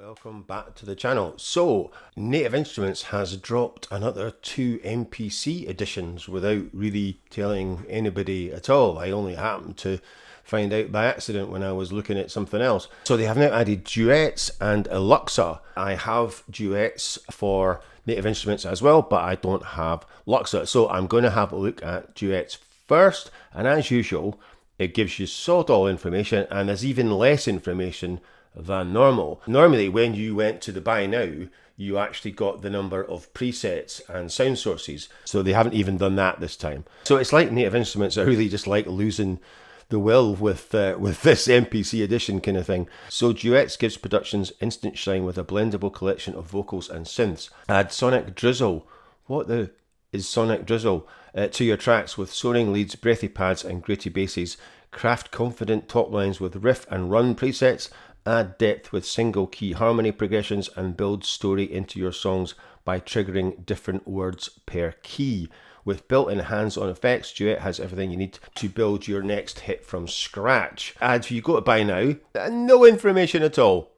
Welcome back to the channel. So, Native Instruments has dropped another 2 MPC editions without really telling anybody at all. I only happened to find out by accident when I was looking at something else. So they have now added Duets and Luxa. I have Duets for Native Instruments as well, but I don't have Luxa. So I'm going to have a look at Duets first, and as usual, it gives you sod all information, and there's even less information than normal. Normally when you went to the buy now, you actually got the number of presets and sound sources. So they haven't even done that this time. So it's like Native Instruments are really just like losing the will with this MPC edition kind of thing. So Duets gives productions instant shine with a blendable collection of vocals and synths. Add sonic drizzle. What the is sonic drizzle? To your tracks with soaring leads, breathy pads and gritty basses. Craft confident top lines with riff and run presets. Add depth with single key harmony progressions and build story into your songs by triggering different words per key. With built-in hands-on effects, Duet has everything you need to build your next hit from scratch. And if you go to buy now, no information at all.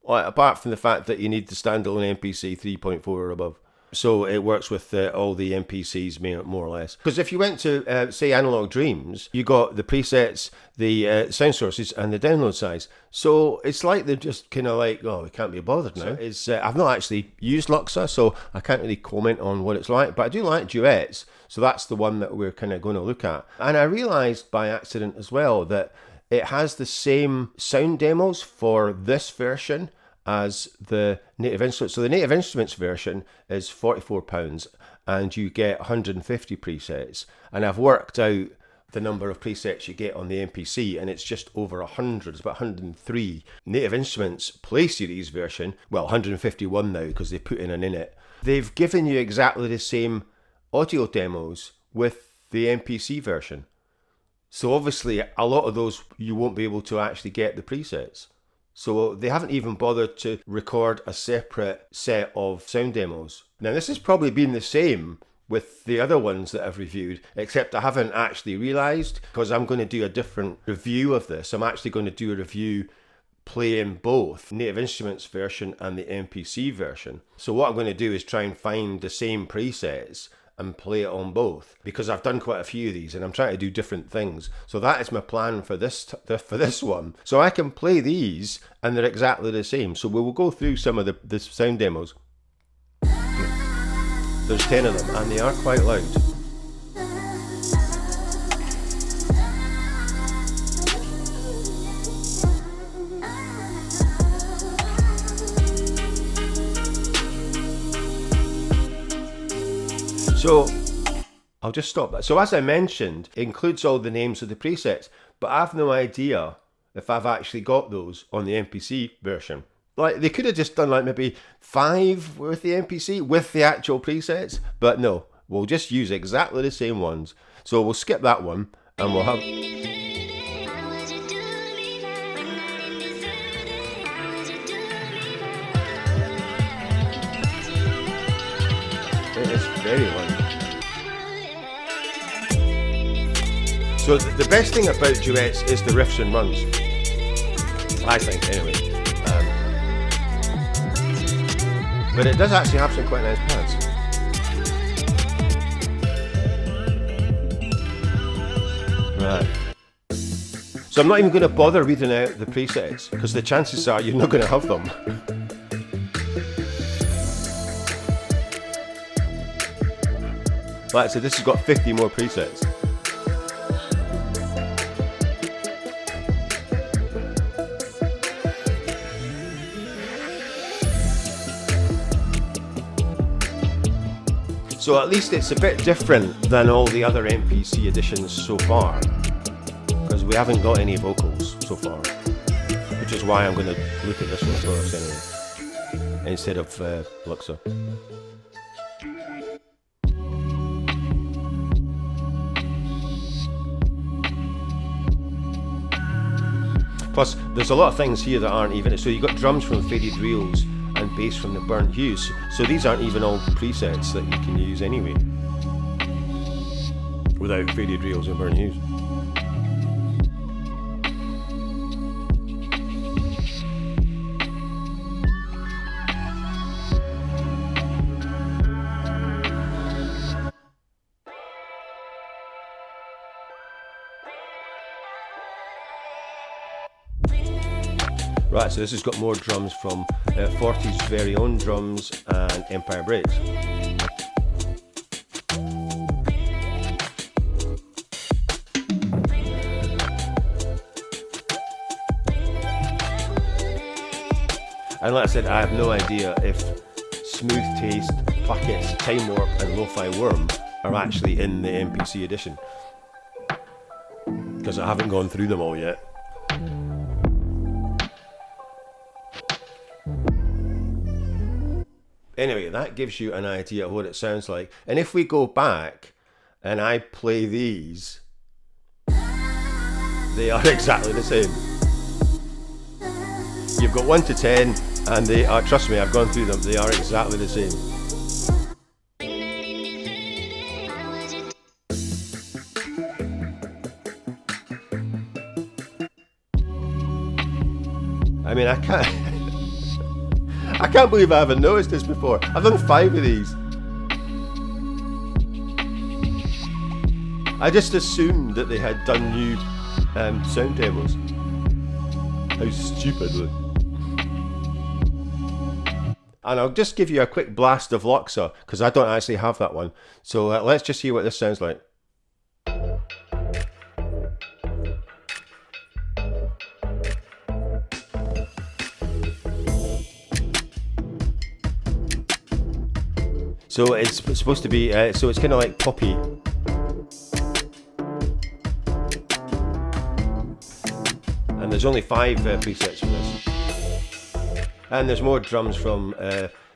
Apart from the fact that you need the standalone MPC 3.4 or above. So it works with all the MPCs more or less. Because if you went to, say, Analog Dreams, you got the presets, the sound sources, and the download size. So it's like they're just kind of like, oh, we can't be bothered now. I've not actually used Luxa, so I can't really comment on what it's like. But I do like Duets, so that's the one that we're kind of going to look at. And I realised by accident as well that it has the same sound demos for this version as the Native Instruments. So the Native Instruments version is £44 and you get 150 presets. And I've worked out the number of presets you get on the MPC and it's just over 100, it's about 103. Native Instruments Play Series version, well 151 now because they put in an init. They've given you exactly the same audio demos with the MPC version. So obviously a lot of those you won't be able to actually get the presets. So they haven't even bothered to record a separate set of sound demos. Now this has probably been the same with the other ones that I've reviewed, except I haven't actually realised because I'm going to do a different review of this. I'm actually going to do a review playing both Native Instruments version and the MPC version. So what I'm going to do is try and find the same presets and play it on both, because I've done quite a few of these and I'm trying to do different things. So that is my plan for this one. So I can play these and they're exactly the same. So we will go through some of the sound demos. There's 10 of them and they are quite loud. So I'll just stop that. So as I mentioned, it includes all the names of the presets, but I've no idea if I've actually got those on the MPC version. Like they could have just done like maybe 5 with the MPC with the actual presets, but no, we'll just use exactly the same ones. So we'll skip that one and we'll have... It is very loud. So the best thing about Duets is the riffs and runs, I think, anyway. But it does actually have some quite nice pads. Right. So I'm not even going to bother reading out the presets because the chances are you're not going to have them. Right, so this has got 50 more presets. So at least it's a bit different than all the other MPC editions so far, because we haven't got any vocals so far, which is why I'm going to look at this one first anyway, instead of Luxa. Plus, there's a lot of things here that aren't even... So you've got drums from Faded Reels and bass from the Burnt Hues. So these aren't even all presets that you can use anyway, without Faded Reels and Burnt Hues. Right, so this has got more drums from 40's very own drums and Empire Breaks. And like I said, I have no idea if Smooth Taste, Plackets, Time Warp and Lo-Fi Worm are actually in the MPC edition, because I haven't gone through them all yet. Anyway, that gives you an idea of what it sounds like. And if we go back and I play these, they are exactly the same. You've got 1 to 10 and they are, trust me, I've gone through them, they are exactly the same. I mean, I can't believe I haven't noticed this before. I've done 5 of these. I just assumed that they had done new sound demos. How stupid, look. And I'll just give you a quick blast of Luxa, because I don't actually have that one. So let's just hear what this sounds like. So it's supposed to be, so it's kind of like poppy. And there's only 5 presets for this. And there's more drums from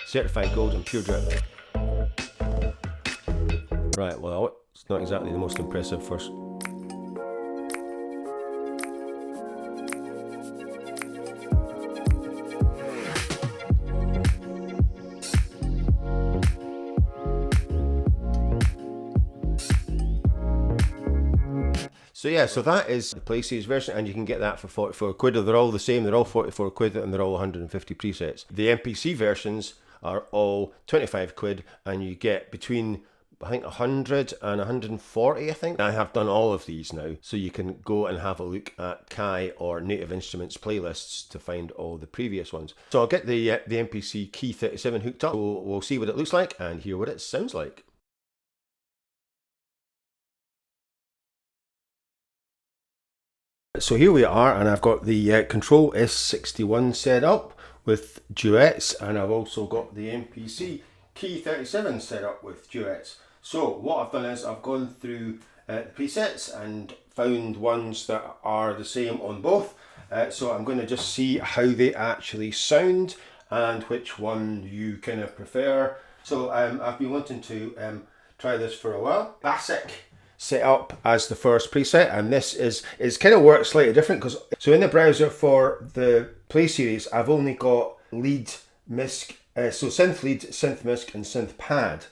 Certified Gold and Pure Drip. Right, well, it's not exactly the most impressive first. So yeah, so that is the Play Series version, and you can get that for 44 quid. They're all the same, they're all 44 quid and they're all 150 presets. The MPC versions are all 25 quid and you get between, I think, 100 and 140, I think. I have done all of these now, so you can go and have a look at Kai or Native Instruments playlists to find all the previous ones. So I'll get the MPC Key 37 hooked up, so we'll see what it looks like and hear what it sounds like. So here we are, and I've got the Kontrol S61 set up with Duets, and I've also got the MPC Key 37 set up with Duets. So what I've done is I've gone through the presets and found ones that are the same on both. So I'm going to just see how they actually sound and which one you kind of prefer. So I've been wanting to try this for a while. Bassick set up as the first preset, and this is kind of works slightly different, because so in the browser for the Play Series I've only got lead, misc, so synth lead, synth misc and synth pad,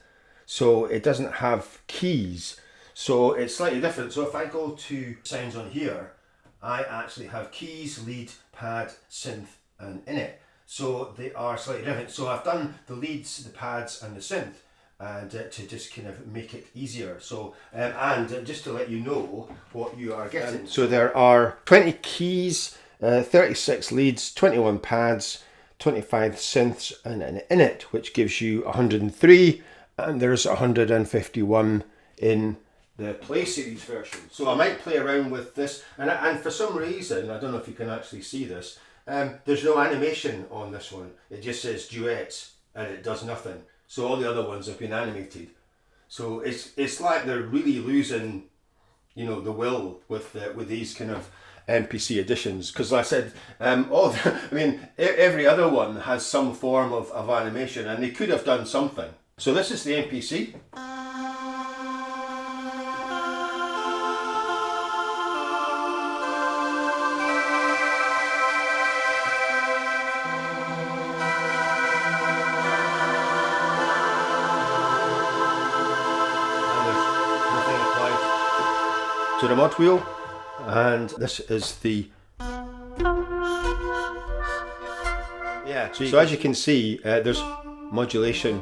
so it doesn't have keys, so it's slightly different. So if I go to sounds on here, I actually have keys, lead, pad, synth and init, so they are slightly different. So I've done the leads, the pads and the synth, and to just kind of make it easier. So and just to let you know what you are getting. So there are 20 keys, 36 leads, 21 pads, 25 synths and an init, which gives you 103, and there's 151 in the Play Series version. So I might play around with this, and for some reason, I don't know if you can actually see this, there's no animation on this one. It just says Duets and it does nothing. So all the other ones have been animated. So it's like they're really losing, you know, the will with these kind of MPC editions. Because like I said, every other one has some form of animation, and they could have done something. So this is the MPC. To the mod wheel, and this is the so as you can see, there's modulation,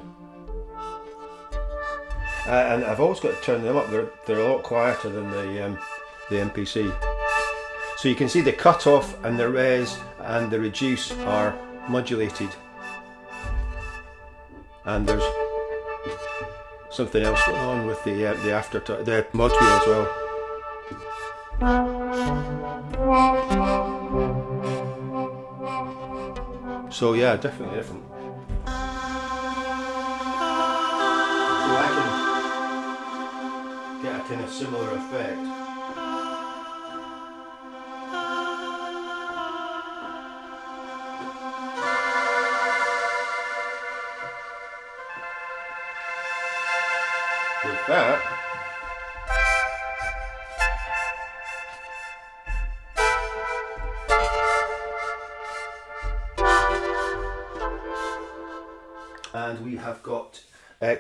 and I've always got to turn them up. They're a lot quieter than the MPC. So you can see the cutoff and the res, and the reduce are modulated. And there's something else going on with the aftertouch, the mod wheel as well. So yeah, definitely different. So I can get a kind of similar effect. With that. And we have got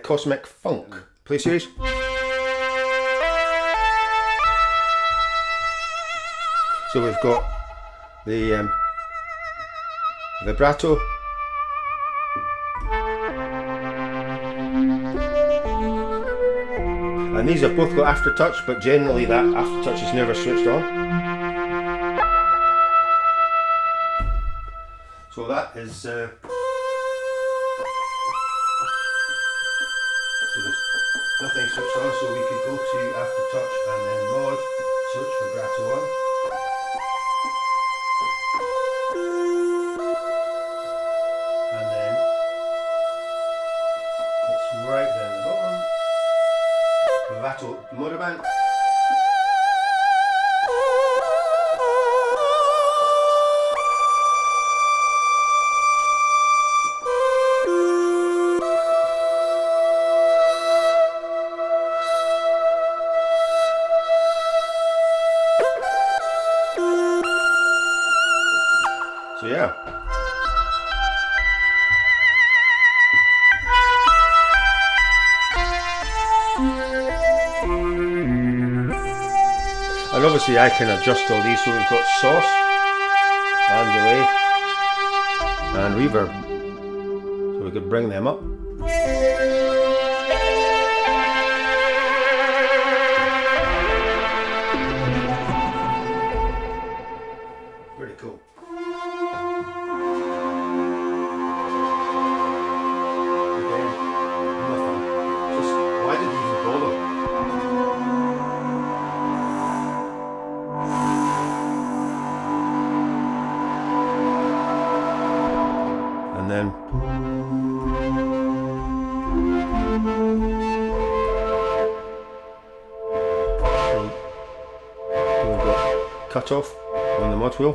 Cosmic Funk. Play series. So we've got the vibrato. And these have both got aftertouch, but generally that aftertouch is never switched on. So that is so there's nothing switched on, so we could go to aftertouch and then mod, switch vibrato on. And then it's right down the bottom. Vibrato motorband. So yeah. And obviously I can adjust all these, so we've got sauce and delay and reverb, so we could bring them up. Pretty cool. Again, nothing. Just, why did he even bother? And then we've got cut off on the mod wheel.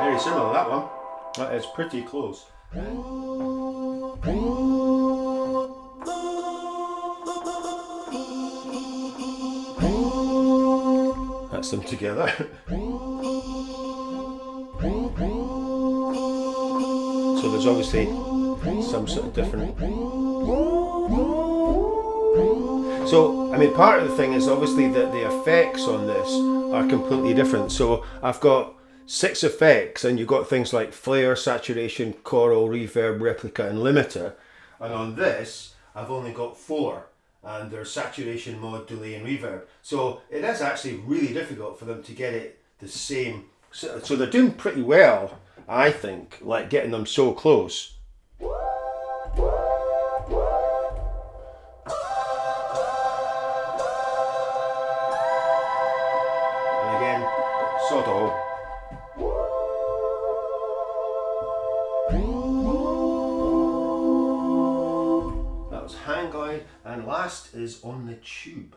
Very similar, that one. That is pretty close. That's them together. So there's obviously some sort of different. So, I mean, part of the thing is obviously that the effects on this are completely different. So I've got 6 effects, and you've got things like flare, saturation, choral, reverb, replica, and limiter. And on this, I've only got 4. And there's saturation, mod, delay, and reverb. So it is actually really difficult for them to get it the same. So they're doing pretty well, I think, like getting them so close. And again, sod all. That was hang glide, and last is on the tube.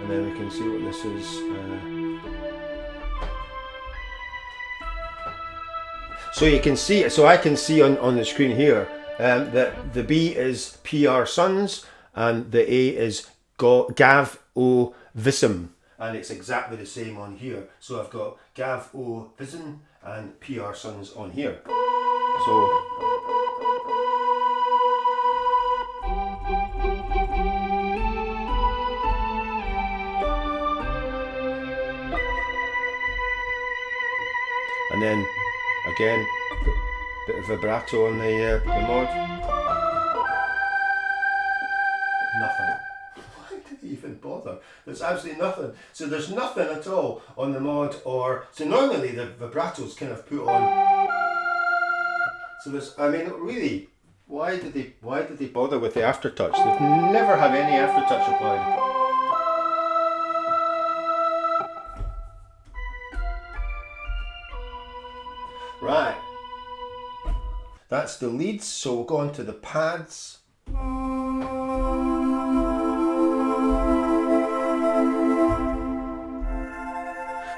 And then we can see what this is. So you can see, so I can see on the screen here that the B is PR Sons and the A is Gav O Visum, and it's exactly the same on here. So I've got Gav O Visum and PR Sons on here. So again, bit of vibrato on the mod. Nothing. Why did he even bother? There's absolutely nothing. So there's nothing at all on the mod, or so normally the vibrato's kind of put on. So there's, I mean, really, why did they bother with the aftertouch? They've never had any aftertouch applied. Right. That's the leads, so we'll go on to the pads.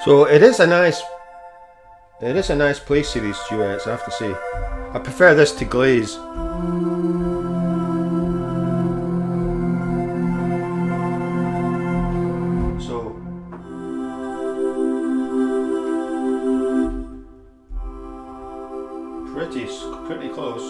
So it is a nice place, these duets, I have to say. I prefer this to glaze. So pretty close.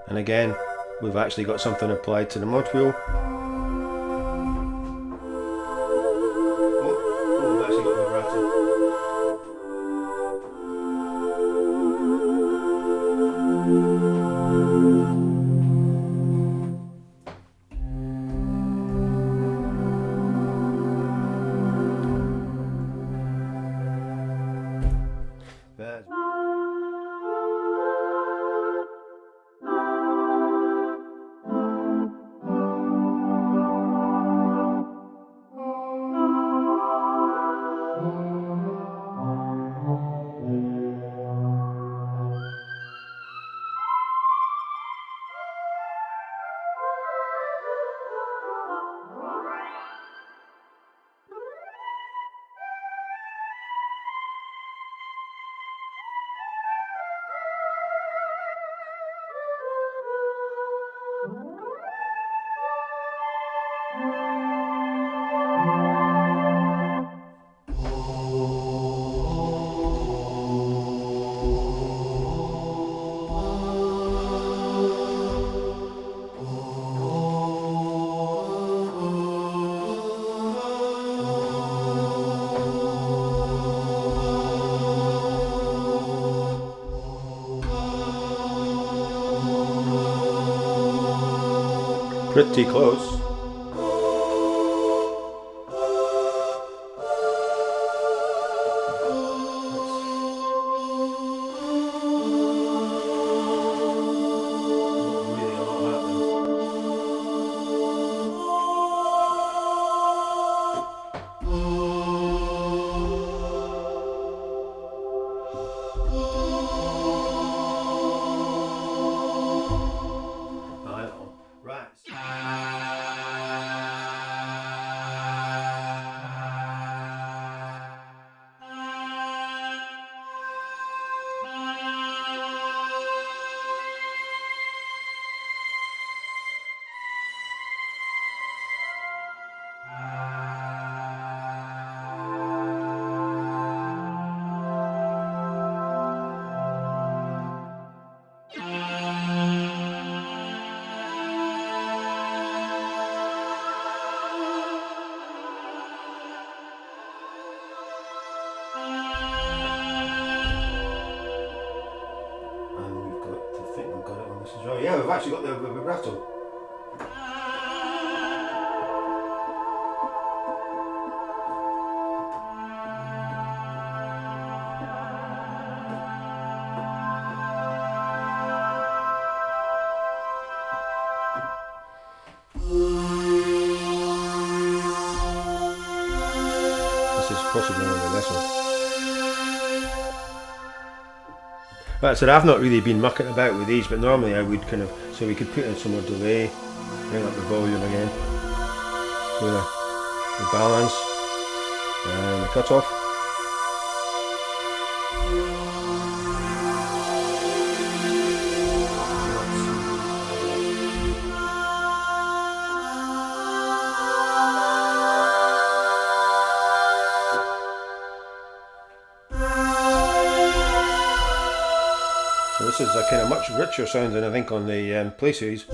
And again, we've actually got something applied to the mod wheel. Oh, we've actually got vibrato. Pretty close. Oh yeah, we've actually got the vibrato. This is possibly over this one. Right, so I've not really been mucking about with these, but normally I would kind of, so we could put in some more delay, bring up the volume again, so the balance, and the cutoff. So this is a kind of much richer sound than I think on the Play Series.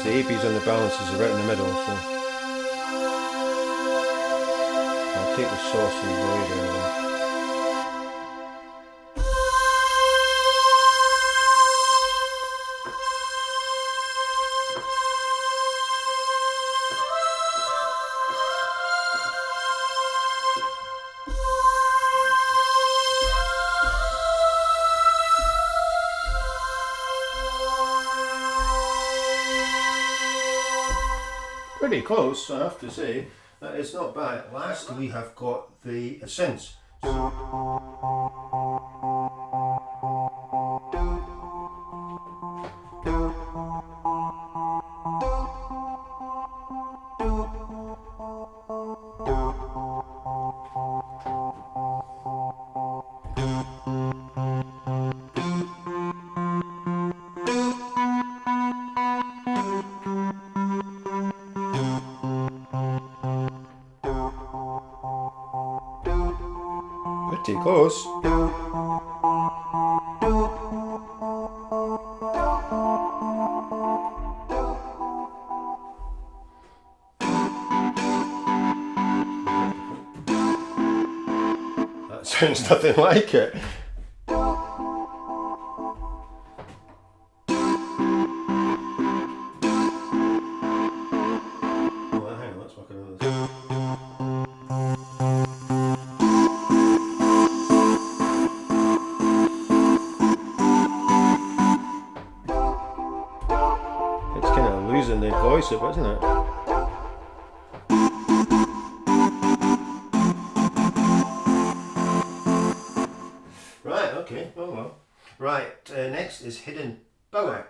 The ABs on the balances are right in the middle, so I'll take the sauce and void out of them. Pretty close, I have to say. It's not bad. Last we have got the synths. Pretty close. That sounds nothing like it. Losing the voice of it, isn't it? Right, okay, oh well. Right, next is hidden power.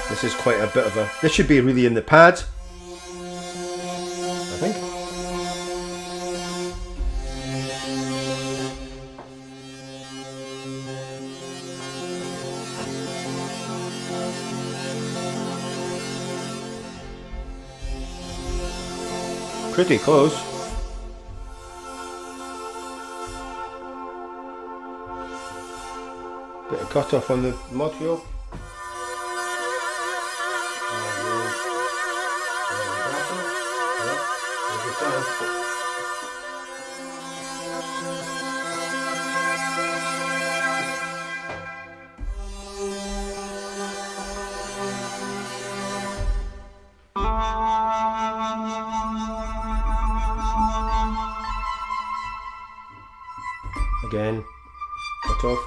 This is quite a bit of a... This should be really in the pad, I think. Pretty close. Bit of cut off on the module. Again, cut off.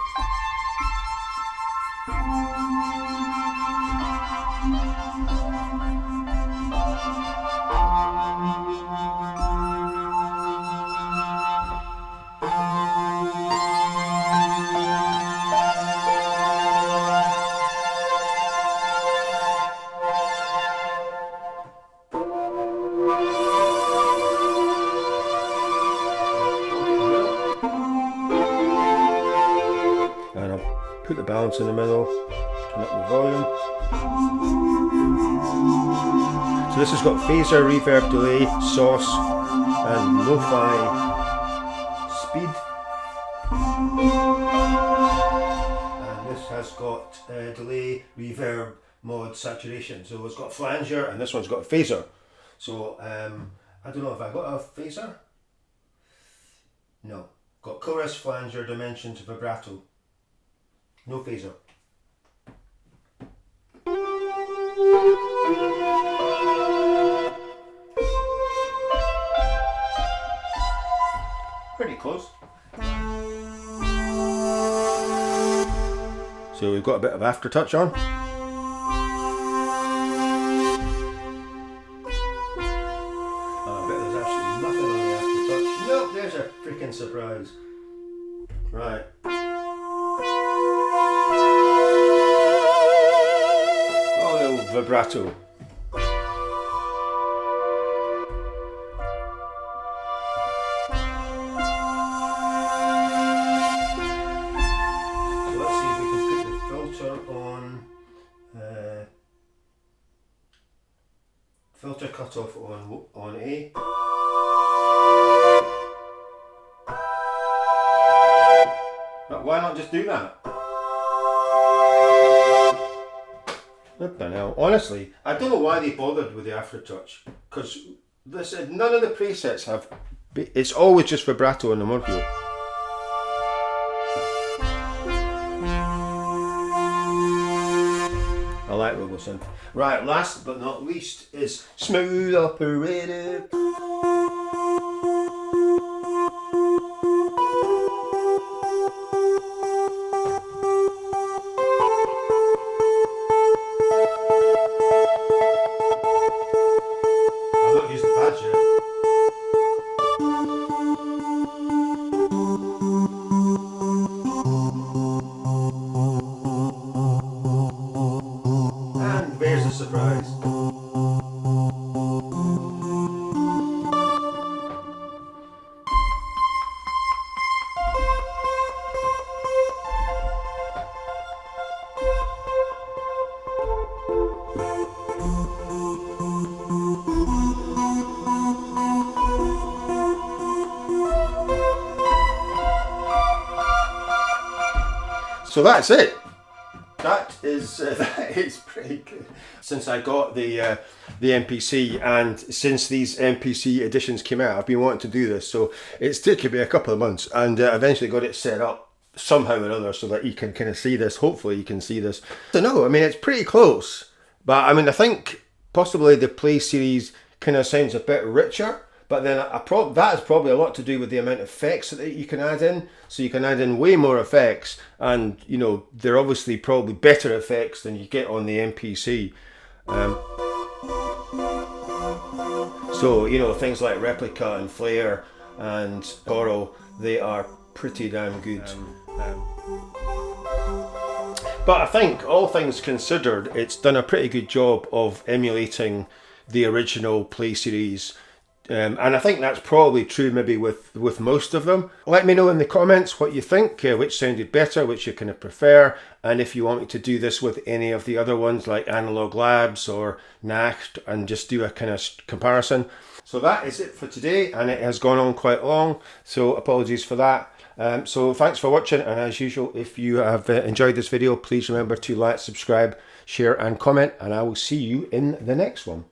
And I'll put the balance in the middle, turn up the volume. So this has got phaser, reverb, delay, sauce and lo-fi speed. And this has got delay, reverb, mod, saturation. So it's got flanger and this one's got a phaser. So I don't know if I got a phaser. No. Got chorus, flanger, dimensions, vibrato. No phaser. Pretty close. So we've got a bit of aftertouch on. I bet there's absolutely nothing on the aftertouch. Nope, there's a freaking surprise. Right. Oh, little vibrato. filter cutoff on A. But why not just do that? Flippin' hell. Honestly, I don't know why they bothered with the aftertouch, because none of the presets have. It's always just vibrato in the Morpio. I like Robo Synth. Right, last but not least is Smooth Operator. I've not used the pads yet. And there's a surprise. So that's it. That is pretty good. Since I got the MPC, and since these MPC editions came out, I've been wanting to do this. So it's taken me a couple of months, and eventually got it set up somehow or other so that you can kind of see this. Hopefully you can see this. I don't know, I mean, it's pretty close. But I mean, I think possibly the Play series kind of sounds a bit richer. But then that is probably a lot to do with the amount of effects that you can add in. So you can add in way more effects, and you know, they're obviously probably better effects than you get on the MPC. So you know, things like Replica and Flare and Kontrol, they are pretty damn good. But I think, all things considered, it's done a pretty good job of emulating the original Play series. And I think that's probably true maybe with most of them. Let me know in the comments what you think, which sounded better, which you kind of prefer, and if you want me to do this with any of the other ones like Analog Labs or Nacht, and just do a kind of comparison. So that is it for today, and it has gone on quite long, so apologies for that. So thanks for watching, and as usual, if you have enjoyed this video, please remember to like, subscribe, share and comment, and I will see you in the next one.